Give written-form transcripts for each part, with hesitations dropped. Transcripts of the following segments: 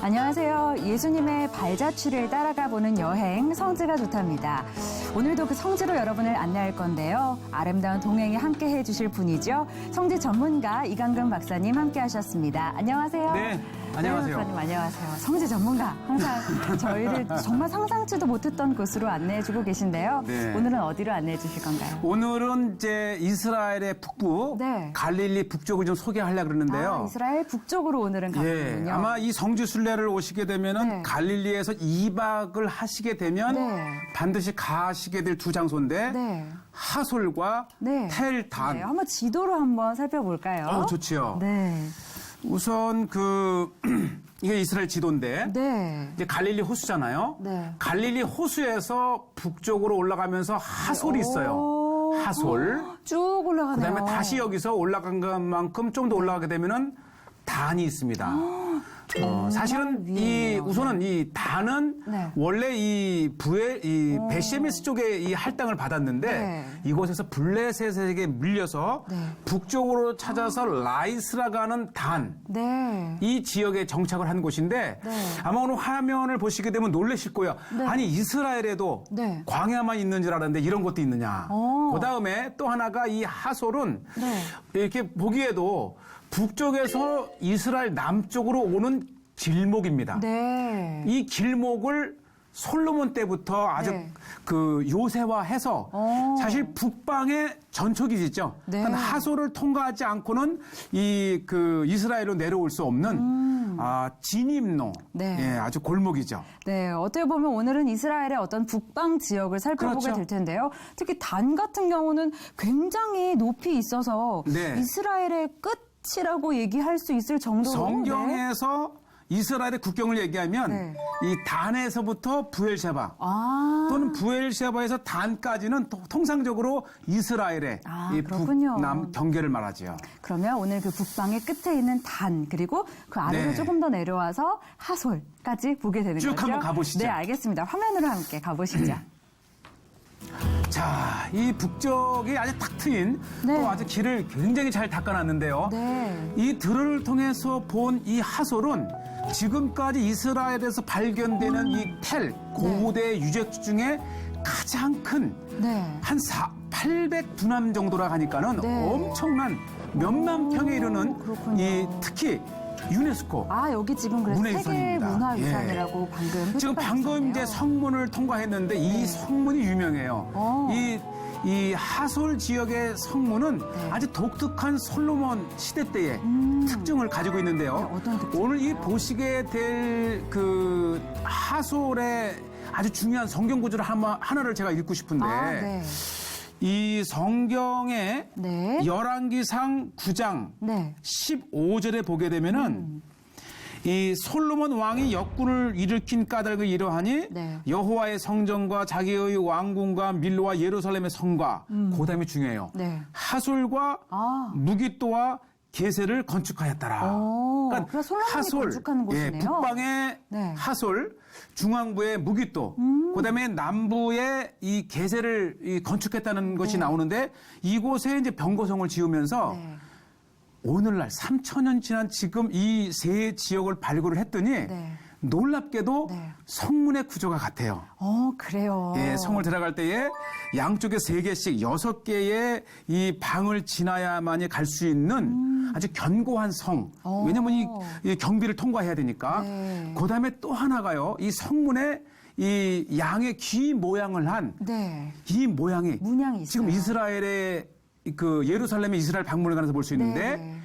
안녕하세요. 예수님의 발자취를 따라가 보는 여행 성지가 좋답니다. 오늘도 그 성지로 여러분을 안내할 건데요. 아름다운 동행에 함께 해주실 분이죠. 성지 전문가 이강근 박사님 함께 하셨습니다. 안녕하세요. 네, 안녕하세요. 네, 박사님 안녕하세요. 성지 전문가 항상 저희를 정말 상상치도 못했던 곳으로 안내해주고 계신데요. 네. 오늘은 어디로 안내해 주실 건가요? 오늘은 이제 이스라엘의 북부, 네. 갈릴리 북쪽을 좀 소개하려고 그러는데요. 이스라엘 북쪽으로 오늘은 가는군요. 예, 아마 이 성지 순례를 오시게 되면은 네. 갈릴리에서 2박을 하시게 되면 네. 반드시 가시게 될 두 장소인데 네. 하솔과 네. 텔단. 네, 한번 지도로 한번 살펴볼까요? 좋지요. 네. 우선 이게 이스라엘 지도인데 네. 이제 갈릴리 호수잖아요. 네. 갈릴리 호수에서 북쪽으로 올라가면서 하솔이 있어요. 하솔. 쭉 올라가네요. 그다음에 다시 여기서 올라간 것만큼 좀 더 올라가게 되면은 단이 있습니다. 사실은 위에요. 우선은 이 단은 네. 원래 이 베시메스 쪽에 이 할당을 받았는데 네. 이곳에서 블레셋에게 밀려서 네. 북쪽으로 찾아서 라이스라고 하는 단. 네. 이 지역에 정착을 한 곳인데 네. 아마 오늘 화면을 보시게 되면 놀라실 거예요. 네. 아니 이스라엘에도 네. 광야만 있는 줄 알았는데 이런 것도 있느냐. 그다음에 또 하나가 이 하솔은 네. 이렇게 보기에도 북쪽에서 이스라엘 남쪽으로 오는 길목입니다. 네. 이 길목을 솔로몬 때부터 아주 네. 요새화해서 사실 북방의 전초기지죠. 네. 그러니까 하솔을 통과하지 않고는 이스라엘로 내려올 수 없는 진입로, 네. 예, 아주 골목이죠. 네, 어떻게 보면 오늘은 이스라엘의 어떤 북방 지역을 살펴보게 그렇죠. 될 텐데요. 특히 단 같은 경우는 굉장히 높이 있어서 네. 이스라엘의 끝이라고 얘기할 수 있을 정도로 성경에서 이스라엘의 국경을 얘기하면 네. 이 단에서부터 부엘셰바 또는 부엘셰바에서 단까지는 통상적으로 이스라엘의 이 그렇군요. 북남 경계를 말하죠. 그러면 오늘 그 북방의 끝에 있는 단 그리고 그 아래로 네. 조금 더 내려와서 하솔까지 보게 되는 쭉 거죠. 한번 가보시죠. 네, 알겠습니다. 화면으로 함께 가보시죠. 자, 이 북쪽이 아주 탁 트인 네. 또 아주 길을 굉장히 잘 닦아놨는데요. 네. 이 들을 통해서 본 이 하솔은 지금까지 이스라엘에서 발견되는 이 텔 고대 유적지 중에 가장 큰 네. 한 800두남 정도라 하니까는 네. 엄청난 몇만 평에 이르는 그렇군요. 특히 유네스코 여기 지금 그래서 세계 문화유산입니다. 문화유산이라고 예. 방금 지금 방금 이제 성문을 통과했는데 이 성문이 유명해요. 이 하솔 지역의 성문은 아주 독특한 솔로몬 시대 때의 특징을 가지고 있는데요. 네, 어떤 특징일까요? 오늘 이 보시게 될 그 하솔의 아주 중요한 성경 구절 하나를 제가 읽고 싶은데 네. 이 성경의 네. 열왕기상 9장 네. 15절에 보게 되면은 이 솔로몬 왕이 역군을 일으킨 까닭은 이러하니 네. 여호와의 성전과 자기의 왕궁과 밀로와 예루살렘의 성과 그다음에 중요해요. 네. 하솔과 무기또와 게세를 건축하였더라. 그러니까 솔로몬이 건축한 곳이네요. 북방의 네. 하솔, 중앙부의 무기또, 그다음에 남부의 이 게세를 건축했다는 것이 나오는데 이곳에 이제 병거성을 지으면서 네. 오늘날 3,000년 지난 지금 이 세 지역을 발굴을 했더니 네. 놀랍게도 네. 성문의 구조가 같아요. 그래요. 예, 성을 들어갈 때에 양쪽에 3개씩 6개의 이 방을 지나야만이 갈 수 있는 아주 견고한 성. 왜냐면 이 경비를 통과해야 되니까. 네. 그다음에 또 하나가요. 이 성문에 이 양의 귀 모양을 한 이 모양이 문양이 있어요. 지금 이스라엘의 그 예루살렘의 이스라엘 박물관에서 볼 수 있는데 네.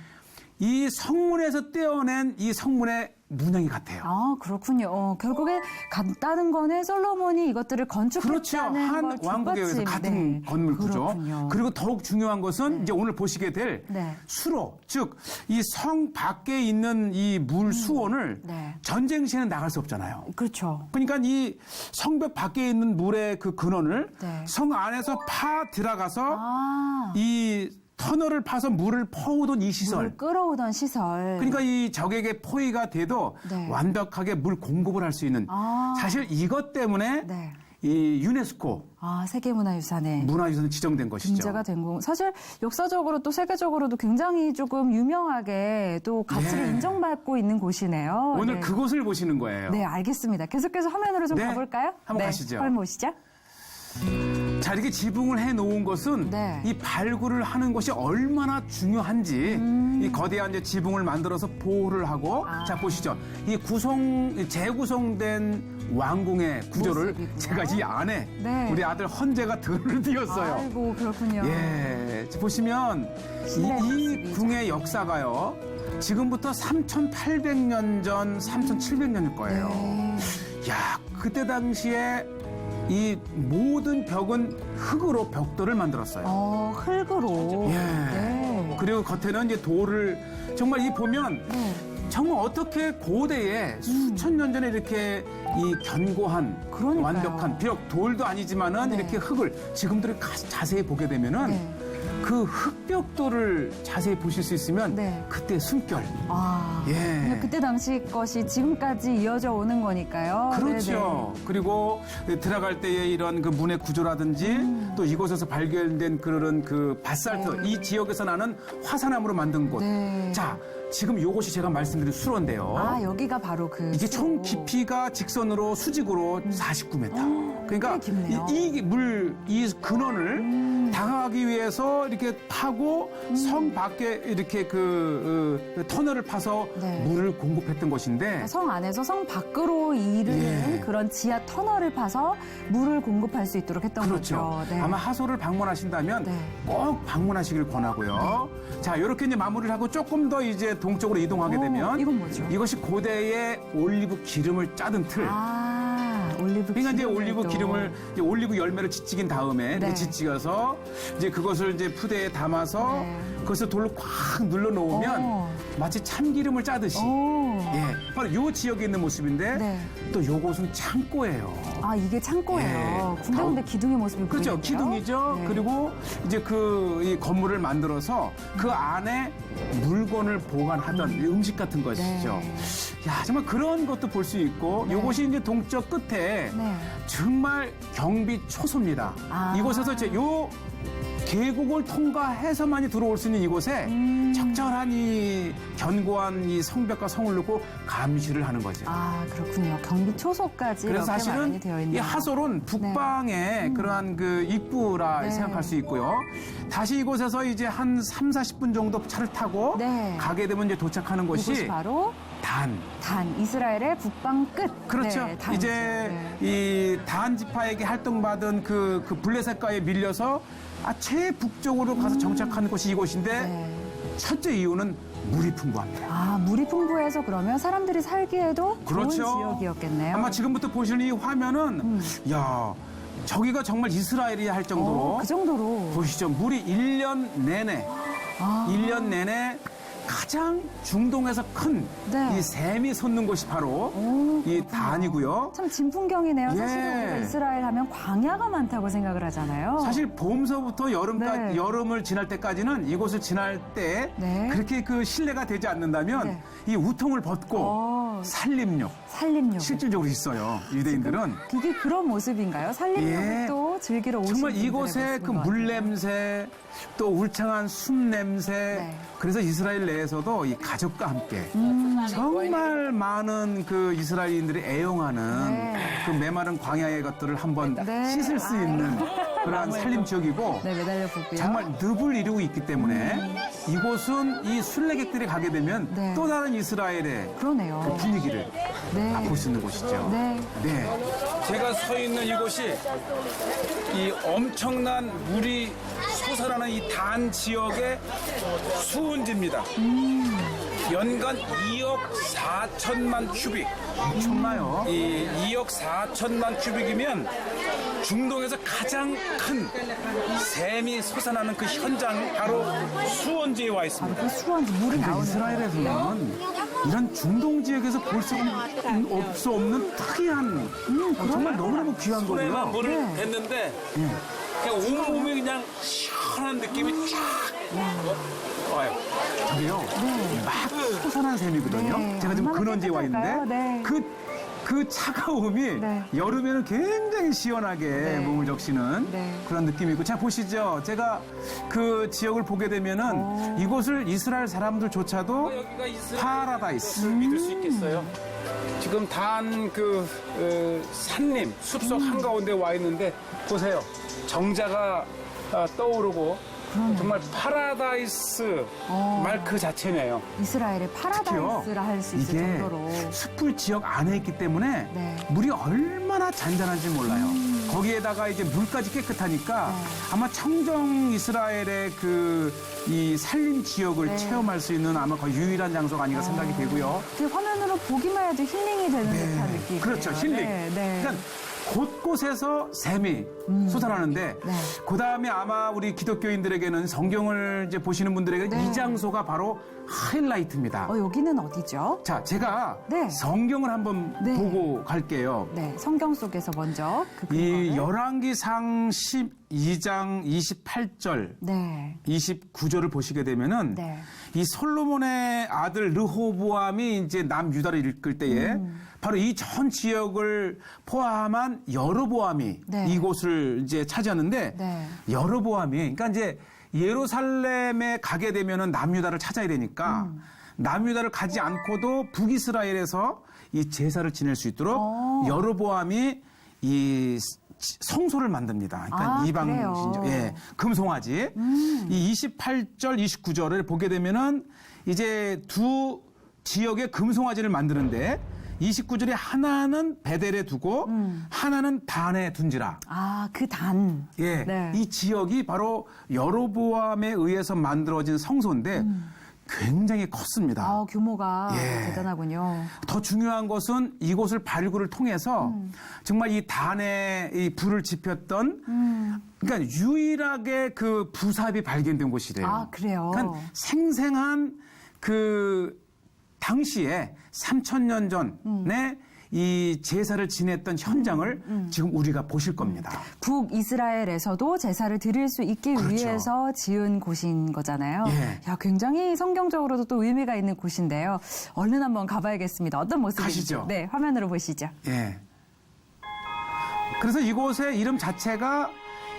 이 성문에서 떼어낸 이 성문의 문양이 같아요. 그렇군요. 결국에 같다는 거는 솔로몬이 이것들을 그렇죠. 건축했다는 한 걸 왕국에 의해서 같은 건물 구조. 그렇군요. 그리고 더욱 중요한 것은 이제 오늘 보시게 될 네. 수로, 즉 이 성 밖에 있는 이 물 수원을 네. 전쟁 시에는 나갈 수 없잖아요. 그렇죠. 그러니까 이 성벽 밖에 있는 물의 그 근원을 네. 성 안에서 파 들어가서 이 터널을 파서 물을 퍼오던 이 시설. 물을 끌어오던 시설. 그러니까 이 적에게 포위가 돼도 네. 완벽하게 물 공급을 할 수 있는 사실 이것 때문에 네. 이 유네스코 세계문화유산에 문화유산에 지정된 것이죠. 등재가 된 거. 사실 역사적으로 또 세계적으로도 굉장히 조금 유명하게 또 가치를 네. 인정받고 있는 곳이네요. 오늘 네. 그곳을 보시는 거예요. 네, 알겠습니다. 계속해서 화면으로 좀 네, 가볼까요? 한번 가시죠. 화면 보시죠. 자, 이렇게 지붕을 해놓은 것은 네. 이 발굴을 하는 것이 얼마나 중요한지 이 거대한 이제 지붕을 만들어서 보호를 하고 자, 보시죠. 이 재구성된 왕궁의 구조를 모습이고요. 제가 이 안에 네. 우리 아들 헌재가 등을 띄었어요. 아이고, 그렇군요. 예, 보시면 신의 이 모습이죠. 궁의 역사가요. 지금부터 3,800년 전, 3,700년일 거예요. 네. 야, 그때 당시에 이 모든 벽은 흑으로 벽돌을 만들었어요. 흙으로. 예. 네. 그리고 겉에는 이제 돌을 정말 이 보면 네. 정말 어떻게 고대에 수천 년 전에 이렇게 이 견고한 그러니까요. 완벽한 비록 돌도 아니지만은 네. 이렇게 흙을 지금도 자세히 보게 되면은 네. 그 흙벽돌을 자세히 보실 수 있으면 네. 그때 숨결. 예. 예. 그때 당시 것이 지금까지 이어져 오는 거니까요. 그렇죠. 그리고 들어갈 때의 이런 그 문의 구조라든지 또 이곳에서 발견된 그런 그 바살트, 이 지역에서 나는 화산암으로 만든 곳. 네. 자, 지금 이것이 제가 말씀드린 수로인데요. 여기가 바로 그. 이게 총 수로. 깊이가 직선으로 수직으로 49m. 그러니까 꽤 깊네요. 이 근원을 당하기 위해서 이렇게 파고 성 밖에 이렇게 그 터널을 파서 네. 물을 공급했던 것인데 성 안에서 성 밖으로 이르는 예. 그런 지하 터널을 파서 물을 공급할 수 있도록 했던 그렇죠. 거죠. 네. 아마 하소를 방문하신다면 네. 꼭 방문하시길 권하고요. 자, 이렇게 이제 마무리를 하고 조금 더 이제 동쪽으로 이동하게 되면 이건 뭐죠? 이것이 고대의 올리브 기름을 짜든 틀. 올리브 그러니까 이제 기름을 올리브 또. 기름을 이제 올리브 열매를 지찌긴 다음에 네. 이렇게 지찌어서 이제 그것을 이제 푸대에 담아서 네. 그것을 돌로 콱 눌러 놓으면 마치 참기름을 짜듯이 예, 바로 요 지역에 있는 모습인데 네. 또 요곳은 창고예요. 이게 창고예요. 예. 군데군데 기둥의 모습이 그렇죠. 보이는데요. 기둥이죠. 네. 그리고 이제 이 건물을 만들어서 그 안에 물건을 보관하던 음식 같은 것이죠. 네. 야, 정말 그런 것도 볼 수 있고 네. 이것이 이제 동쪽 끝에 네. 정말 경비 초소입니다. 이곳에서 이제 요 계곡을 통과해서만이 들어올 수 있는 이곳에 적절한 이 견고한 이 성벽과 성을 놓고 감시를 하는 거죠. 그렇군요. 경비 초소까지 그래서 이렇게 사실은 마련이 되어 있네요. 이 하솔은 북방의 그러한 그 입구라 네. 생각할 수 있고요. 다시 이곳에서 이제 한 3, 40분 정도 차를 타고 네. 가게 되면 이제 도착하는 이곳이 곳이 바로 단. 이스라엘의 북방 끝. 그렇죠. 네, 단이죠. 이제 네. 이 단 지파에게 활동받은 그 블레셋과에 밀려서 최북쪽으로 가서 정착하는 곳이 이곳인데 네. 첫째 이유는 물이 풍부합니다. 물이 풍부해서 그러면 사람들이 살기에도 그렇죠. 좋은 지역이었겠네요. 아마 지금부터 보시는 이 화면은 야, 저기가 정말 이스라엘이야 할 정도로 그 정도로. 보시죠. 물이 1년 내내 일 년 내내 가장 중동에서 큰 이 네. 샘이 솟는 곳이 바로 이 단이고요. 참 진풍경이네요. 예. 사실 우리가 이스라엘 하면 광야가 많다고 생각을 하잖아요. 사실 봄서부터 여름까지 네. 여름을 지날 때까지는 이곳을 지날 때 네. 그렇게 그 실내가 되지 않는다면 네. 이 우통을 벗고 산림욕 산림욕. 실질적으로 있어요. 유대인들은 그게 그런 모습인가요? 산림욕을 예. 또 즐기러 오시는 정말 분들의 이곳에 그 모습인 것 물 같아요. 냄새 또 울창한 숨 냄새 네. 그래서 이스라엘 내에서도 이 가족과 함께 정말 많은 그 이스라엘인들이 애용하는 네. 그 메마른 광야의 것들을 한번 네. 씻을 수 있는 그러한 살림 지역이고 네, 매달려 보고요. 정말 늪을 이루고 있기 때문에 이곳은 이 순례객들이 가게 되면 네. 또 다른 이스라엘의 그러네요. 그 분위기를 네. 맛볼 수 있는 곳이죠. 네. 네. 제가 서 있는 이곳이 이 엄청난 물이 솟아나는 이 단 지역의 수은지입니다. 연간 2억 4천만 큐빅. 엄청나요. 이 2억 4천만 큐빅이면 중동에서 가장 큰 샘이 솟아나는 그 현장 바로 수원지에 와 있습니다. 그 수원지 물이 그러니까 나오는 이스라엘에서는 이런 중동 지역에서 볼 수 없는 특이한 정말 너무너무 귀한 손에만 거고요. 물을 댔는데 그냥 온몸이 그냥 시원한 느낌이 쫙 와요. 저게요 막 솟아난 샘이거든요. 네, 제가 지금 얼마나 근원지에 와 있는데 깨끗할까요? 네. 그 그 차가움이 네. 여름에는 굉장히 시원하게 네. 몸을 적시는 네. 그런 느낌이 있고. 자, 보시죠. 제가 그 지역을 보게 되면은 이곳을 이스라엘 사람들조차도 여기가 이스라엘 파라다이스. 믿을 수 있겠어요? 지금 단 산림, 숲속 한가운데 와 있는데 보세요. 정자가 떠오르고 정말 파라다이스 말 그 자체네요. 이스라엘의 파라다이스라 할 수 있을 이게 정도로. 숲풀 지역 안에 있기 때문에 네. 물이 얼마나 잔잔한지 몰라요. 거기에다가 이제 물까지 깨끗하니까 네. 아마 청정 이스라엘의 이 산림 지역을 네. 체험할 수 있는 아마 거의 유일한 장소가 아닌가 생각이 되고요. 이렇게 화면으로 보기만 해도 힐링이 되는 듯한 느낌이에요. 그렇죠. 힐링. 네, 네. 그러니까 곳곳에서 샘이 솟아나는데 네. 그다음에 아마 우리 기독교인들에게는 성경을 이제 보시는 분들에게 네. 이 장소가 바로 하이라이트입니다. 여기는 어디죠? 자, 제가 네. 성경을 한번 네. 보고 갈게요. 네, 성경 속에서 먼저 그 이 근거를. 열왕기상 12장 28절, 네. 29절을 보시게 되면은 네. 이 솔로몬의 아들 르호보암이 이제 남유다를 이끌 때에 바로 이 전 지역을 포함한 여로보암이 네. 이곳을 이제 차지하는데 네. 여로보암이 그러니까 이제 예루살렘에 가게 되면은 남유다를 찾아야 되니까 남유다를 가지 않고도 북이스라엘에서 이 제사를 지낼 수 있도록 여로보암이 이 성소를 만듭니다. 그러니까 아, 이방 그래요. 신전, 예, 금송아지. 이 28절, 29절을 보게 되면은 이제 두 지역의 금송아지를 만드는데 29절에 하나는 베델에 두고 하나는 단에 둔지라. 아, 그 단. 예, 네. 이 지역이 바로 여로보암에 의해서 만들어진 성소인데 굉장히 컸습니다. 아, 규모가 예. 대단하군요. 더 중요한 것은 이곳을 발굴을 통해서 정말 이 단에 이 불을 지폈던 그러니까 유일하게 그 부삽이 발견된 곳이래요. 아, 그래요? 그러니까 생생한 그 당시에 3,000년 전에 이 제사를 지냈던 현장을 지금 우리가 보실 겁니다. 북이스라엘에서도 제사를 드릴 수 있기 그렇죠. 위해서 지은 곳인 거잖아요. 예. 야, 굉장히 성경적으로도 또 의미가 있는 곳인데요. 얼른 한번 가봐야겠습니다. 어떤 모습인지. 가시죠. 네, 화면으로 보시죠. 예. 그래서 이곳의 이름 자체가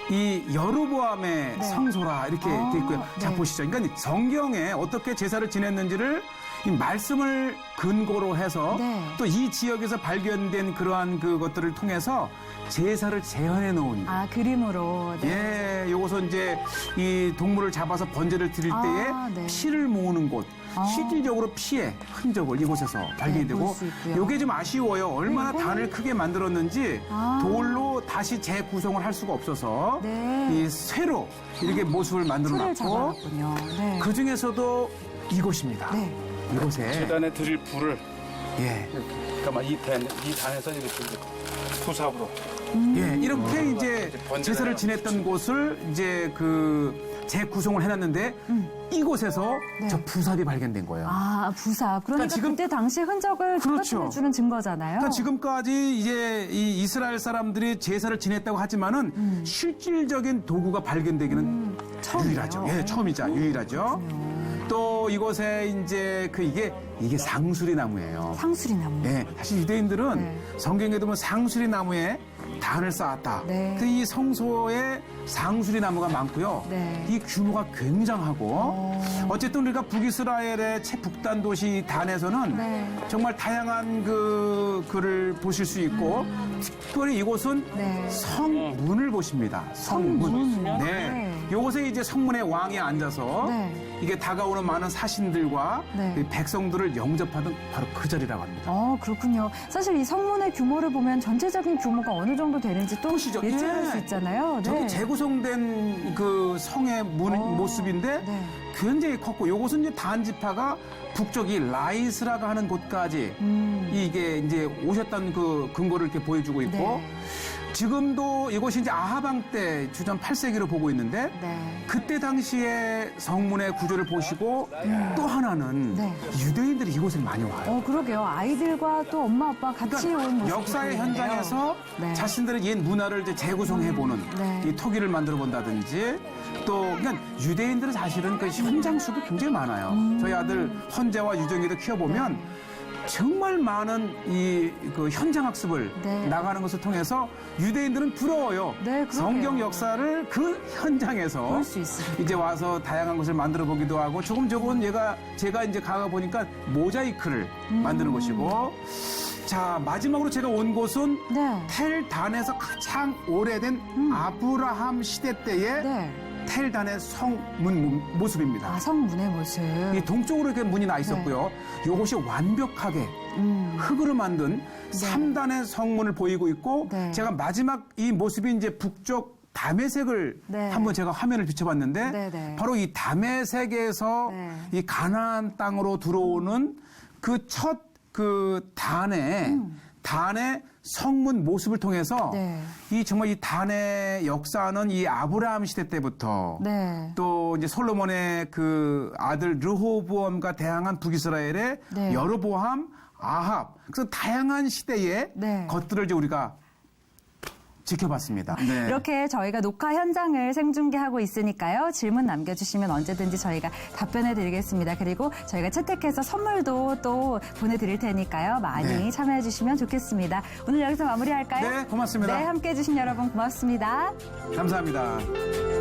이 여로보암의 네. 성소라 이렇게 돼 있고요. 자, 네. 보시죠. 그러니까 성경에 어떻게 제사를 지냈는지를 이 말씀을 근거로 해서 네. 또 이 지역에서 발견된 그러한 그것들을 통해서 제사를 재현해 놓은 아, 그림으로. 네. 예, 요것은 이제 이 동물을 잡아서 번제를 드릴 아, 때에 네. 피를 모으는 곳, 아. 실질적으로 피의 흔적을 이곳에서 발견이 볼 되고, 수 있고요. 요게 좀 아쉬워요. 얼마나 네, 이거는- 단을 크게 만들었는지 아. 돌로 다시 재구성을 할 수가 없어서 네. 이 쇠로 이렇게 모습을 만들어 틀을 놨고, 잡아놨군요. 네. 그 중에서도 이곳입니다. 네. 이곳에 재단에 드릴 불을 예, 잠깐만 이 단에서 이렇게 수삽으로 예, 이렇게 이제 번제를 제사를 해요. 지냈던 곳을 이제 그 재구성을 해놨는데 이곳에서 네. 저 부삽이 발견된 거예요. 아, 부삽. 그러니까 그러니까 지금- 그때 당시 흔적을 그렇죠. 나타내주는 증거잖아요. 그러니까 지금까지 이제 이 이스라엘 사람들이 제사를 지냈다고 하지만은 실질적인 도구가 발견되기는 처음이에요. 유일하죠. 예, 처음이자 유일하죠. 또 이곳에 이제 이게 상수리 나무예요. 상수리 나무. 예, 사실 유대인들은 네. 성경에 보면 상수리 나무에 단을 쌓았다. 네. 그래서 이 성소에 상수리 나무가 많고요. 네. 이 규모가 굉장하고 어쨌든 우리가 북이스라엘의 최북단 도시 단에서는 네. 정말 다양한 그를 보실 수 있고 특별히 이곳은 네. 성문을 보십니다. 성문. 네. 네. 이곳에 이제 성문의 왕이 앉아서 네. 이게 다가오는 많은 사신들과 네. 이 백성들을 영접하던 바로 그 자리라고 합니다. 그렇군요. 사실 이 성문의 규모를 보면 전체적인 규모가 어느 정도 되는지 또 보시죠. 예측할 예. 수 있잖아요. 저기 재구성된 그 성의 모습인데 네. 굉장히 컸고 요것은 이제 단지파가 북쪽이 라이스라가 하는 곳까지 이게 이제 오셨던 그 근거를 이렇게 보여주고 있고 네. 지금도 이곳이 이제 아하방 때 주전 8세기로 보고 있는데 네. 그때 당시에 성문의 구조를 보시고 또 하나는 네. 유대인들이 이곳에 많이 와요. 그러게요. 아이들과 또 엄마 아빠 같이 온 모습이 역사의 보이는데요. 현장에서 네. 자신들의 옛 문화를 이제 재구성해보는 네. 이 토기를 만들어 본다든지 또 그러니까 유대인들은 사실은 그 현장 수업이 굉장히 많아요. 저희 아들 헌재와 유정이도 키워보면 정말 많은 그 현장 학습을 네. 나가는 것을 통해서 유대인들은 부러워요. 네, 그러게요. 성경 역사를 그 현장에서 볼 수 있으니까. 이제 와서 다양한 것을 만들어 보기도 하고 조금 제가 이제 가가 보니까 모자이크를 만드는 것이고 자 마지막으로 제가 온 곳은 네. 텔단에서 가장 오래된 아브라함 시대 때의 네. 텔단의 성문 모습입니다. 아, 성문의 모습. 이 동쪽으로 이렇게 문이 나 있었고요. 이것이 완벽하게 흙으로 만든 3단의 성문을 보이고 있고 네. 제가 마지막 이 모습이 이제 북쪽 다메섹을 네. 한번 제가 화면을 비춰봤는데 네, 네. 바로 이 다메섹에서 네. 이 가나안 땅으로 들어오는 그 첫 그 단의 성문 모습을 통해서 네. 이 정말 이 단의 역사는 이 아브라함 시대 때부터 네. 또 이제 솔로몬의 그 아들 르호보암과 대항한 북이스라엘의 네. 여로보암, 아합 그래서 다양한 시대의 네. 것들을 이제 우리가 지켜봤습니다. 네. 이렇게 저희가 녹화 현장을 생중계하고 있으니까요. 질문 남겨주시면 언제든지 저희가 답변해 드리겠습니다. 그리고 저희가 채택해서 선물도 또 보내드릴 테니까요. 많이 네. 참여해 주시면 좋겠습니다. 오늘 여기서 마무리할까요? 네, 고맙습니다. 네, 함께해 주신 여러분 고맙습니다. 감사합니다.